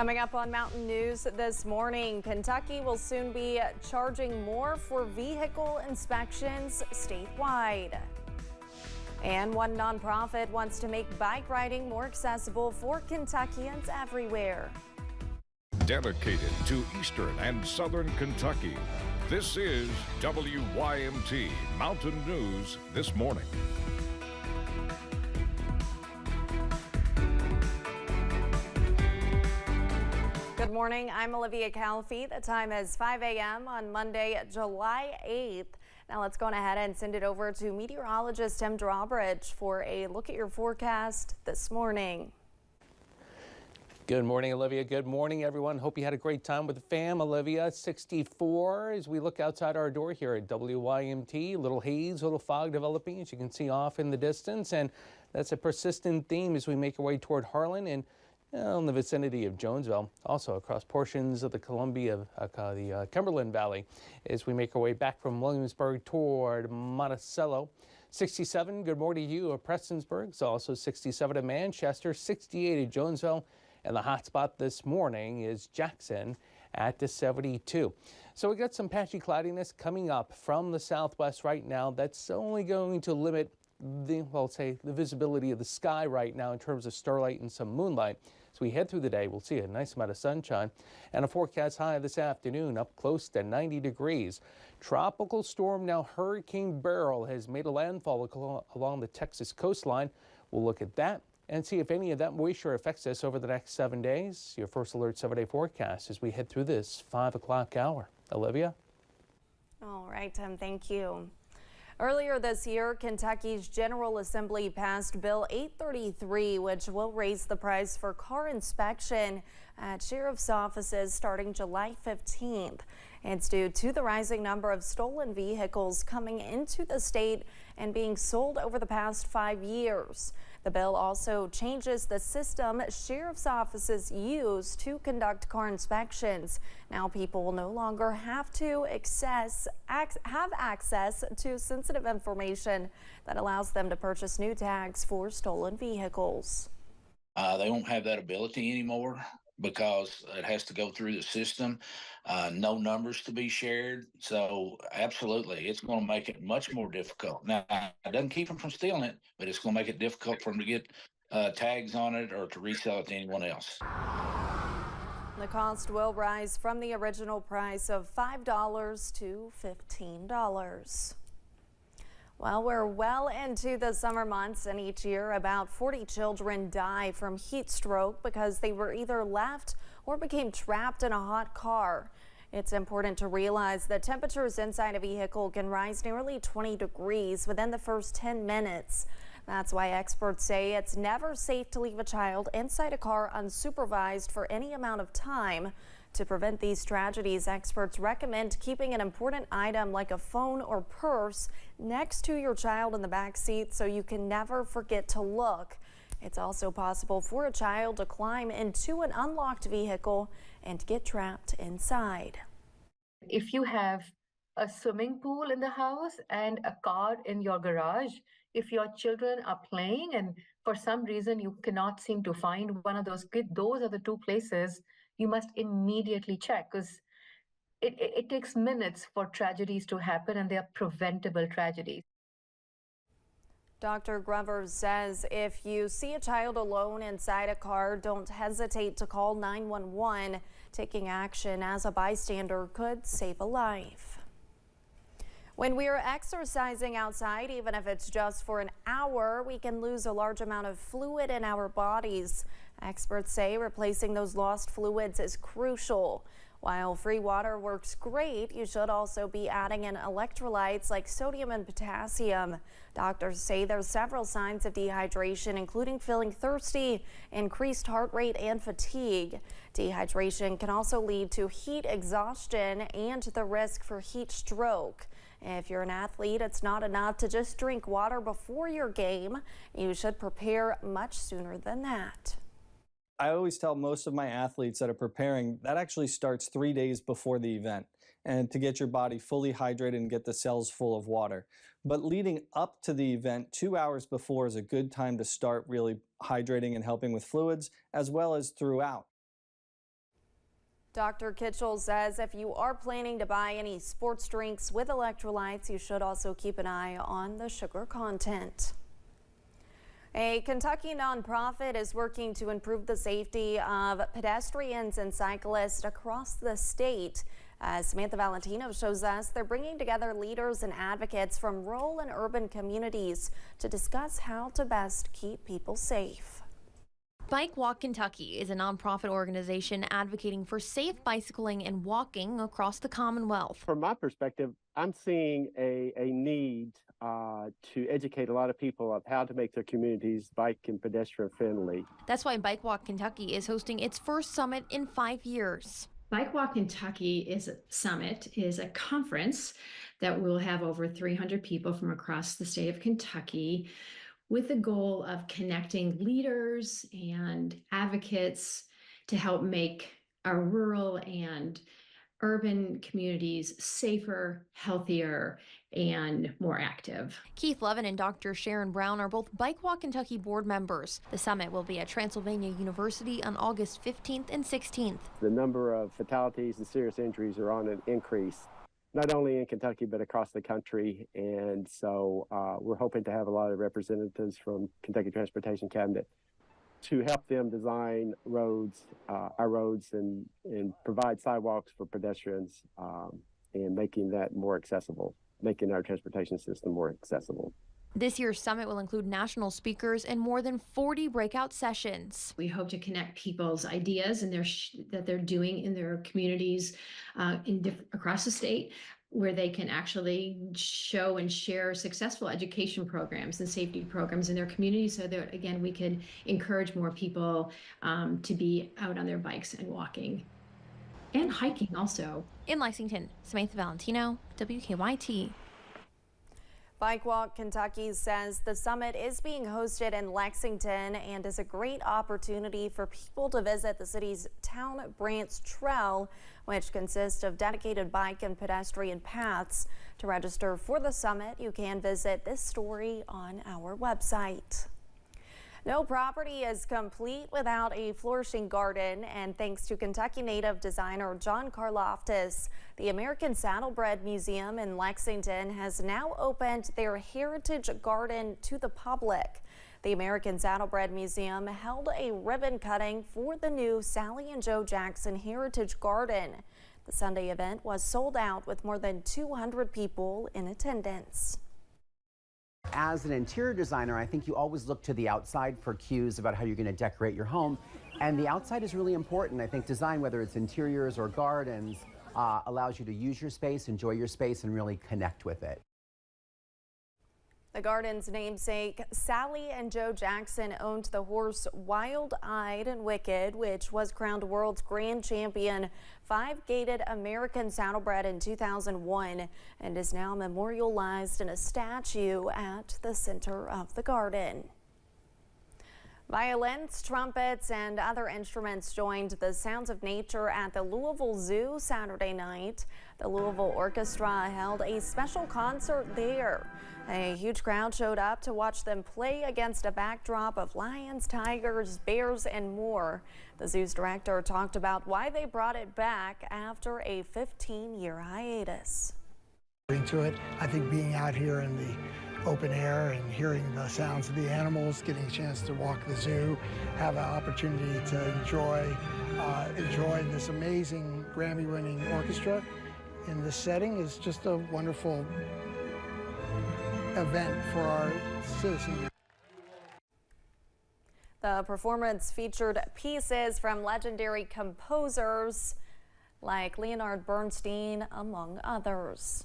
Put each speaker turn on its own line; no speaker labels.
Coming up on Mountain News this morning, Kentucky will soon be charging more for vehicle inspections statewide. And one nonprofit wants to make bike riding more accessible for Kentuckians everywhere.
Dedicated to Eastern and Southern Kentucky, this is WYMT Mountain News this morning.
Good morning, I'm Olivia Calfee. The time is 5 a.m. on Monday, July 8th. Now let's go ahead and send it over to meteorologist Tim Drawbridge for a look at your forecast this morning.
Good morning, Olivia. Good morning, everyone. Hope you had a great time with the fam. Olivia, 64 as we look outside our door here at WYMT. Little haze, little fog developing, as you can see off in the distance. And that's a persistent theme as we make our way toward Harlan and in the vicinity of Jonesville, also across portions of the Cumberland Valley as we make our way back from Williamsburg toward Monticello. 67, good morning to you at Prestonsburg. It's also 67 at Manchester, 68 at Jonesville, and the hot spot this morning is Jackson at the 72. So we got some patchy cloudiness coming up from the southwest right now. That's only going to limit the visibility of the sky right now in terms of starlight and some moonlight. As we head through the day, we'll see a nice amount of sunshine and a forecast high this afternoon up close to 90 degrees. Tropical storm now Hurricane Beryl has made a landfall along the Texas coastline. We'll look at that and see if any of that moisture affects us over the next 7 days. Your first alert 7-day forecast as we head through this 5 o'clock hour. Olivia?
All right, Tim, thank you. Earlier this year, Kentucky's General Assembly passed Bill 833, which will raise the price for car inspection at sheriff's offices starting July 15th. It's due to the rising number of stolen vehicles coming into the state and being sold over the past 5 years. The bill also changes the system sheriff's offices use to conduct car inspections. Now people will no longer have to have access to sensitive information that allows them to purchase new tags for stolen vehicles.
They won't have that ability anymore because it has to go through the system. No numbers to be shared. So absolutely, it's going to make it much more difficult. Now, it doesn't keep them from stealing it, but it's going to make it difficult for them to get tags on it or to resell it to anyone else.
The cost will rise from the original price of $5 to $15. Well, we're well into the summer months, and each year about 40 children die from heat stroke because they were either left or became trapped in a hot car. It's important to realize that temperatures inside a vehicle can rise nearly 20 degrees within the first 10 minutes. That's why experts say it's never safe to leave a child inside a car unsupervised for any amount of time. To prevent these tragedies, experts recommend keeping an important item like a phone or purse next to your child in the back seat so you can never forget to look. It's also possible for a child to climb into an unlocked vehicle and get trapped inside.
If you have a swimming pool in the house and a car in your garage, if your children are playing and for some reason you cannot seem to find one of those are the two places you must immediately check, because it takes minutes for tragedies to happen, and they are preventable tragedies.
Dr. Glover says if you see a child alone inside a car, don't hesitate to call 911. Taking action as a bystander could save a life. When we are exercising outside, even if it's just for an hour, we can lose a large amount of fluid in our bodies. Experts say replacing those lost fluids is crucial. While free water works great, you should also be adding in electrolytes like sodium and potassium. Doctors say there's several signs of dehydration, including feeling thirsty, increased heart rate, and fatigue. Dehydration can also lead to heat exhaustion and the risk for heat stroke. If you're an athlete, it's not enough to just drink water before your game. You should prepare much sooner than that.
I always tell most of my athletes that are preparing, that actually starts 3 days before the event, and to get your body fully hydrated and get the cells full of water. But leading up to the event, 2 hours before is a good time to start really hydrating and helping with fluids, as well as throughout.
Dr. Kitchell says if you are planning to buy any sports drinks with electrolytes, you should also keep an eye on the sugar content. A Kentucky nonprofit is working to improve the safety of pedestrians and cyclists across the state. As Samantha Valentino shows us, they're bringing together leaders and advocates from rural and urban communities to discuss how to best keep people safe.
Bike Walk Kentucky is a nonprofit organization advocating for safe bicycling and walking across the Commonwealth.
From my perspective, I'm seeing a need to educate a lot of people of how to make their communities bike and pedestrian friendly.
That's why Bike Walk Kentucky is hosting its first summit in 5 years.
Bike Walk Kentucky Summit is a conference that will have over 300 people from across the state of Kentucky, with the goal of connecting leaders and advocates to help make our rural and urban communities safer, healthier, and more active.
Keith Levin and Dr. Sharon Brown are both Bike Walk Kentucky board members. The summit will be at Transylvania University on August 15th and 16th.
The number of fatalities and serious injuries are on an increase, not only in Kentucky, but across the country. And so we're hoping to have a lot of representatives from Kentucky Transportation Cabinet to help them design roads, our roads, and provide sidewalks for pedestrians and making that more accessible, making our transportation system more accessible.
This year's summit will include national speakers and more than 40 breakout sessions.
We hope to connect people's ideas and that they're doing in their communities across the state, where they can actually show and share successful education programs and safety programs in their community, so that, again, we can encourage more people to be out on their bikes and walking and hiking also.
In Lexington, Samantha Valentino, WKYT.
Bike Walk Kentucky says the summit is being hosted in Lexington and is a great opportunity for people to visit the city's Town Branch Trail, which consists of dedicated bike and pedestrian paths. To register for the summit, you can visit this story on our website. No property is complete without a flourishing garden, and thanks to Kentucky native designer John Karloftis, the American Saddlebred Museum in Lexington has now opened their Heritage Garden to the public. The American Saddlebred Museum held a ribbon cutting for the new Sally and Joe Jackson Heritage Garden. The Sunday event was sold out with more than 200 people in attendance.
As an interior designer, I think you always look to the outside for cues about how you're going to decorate your home. And the outside is really important. I think design, whether it's interiors or gardens, allows you to use your space, enjoy your space, and really connect with it.
The garden's namesake, Sally and Joe Jackson, owned the horse Wild Eyed and Wicked, which was crowned world's grand champion 5-gated American Saddlebred in 2001 and is now memorialized in a statue at the center of the garden. Violins, trumpets, and other instruments joined the sounds of nature at the Louisville Zoo Saturday night. The Louisville Orchestra held a special concert there. A huge crowd showed up to watch them play against a backdrop of lions, tigers, bears, and more. The zoo's director talked about why they brought it back after a 15-year hiatus.
To it, I think being out here in the open air and hearing the sounds of the animals, getting a chance to walk the zoo, have an opportunity to enjoy this amazing Grammy-winning orchestra in this setting is just a wonderful event for our citizens.
The performance featured pieces from legendary composers like Leonard Bernstein, among others.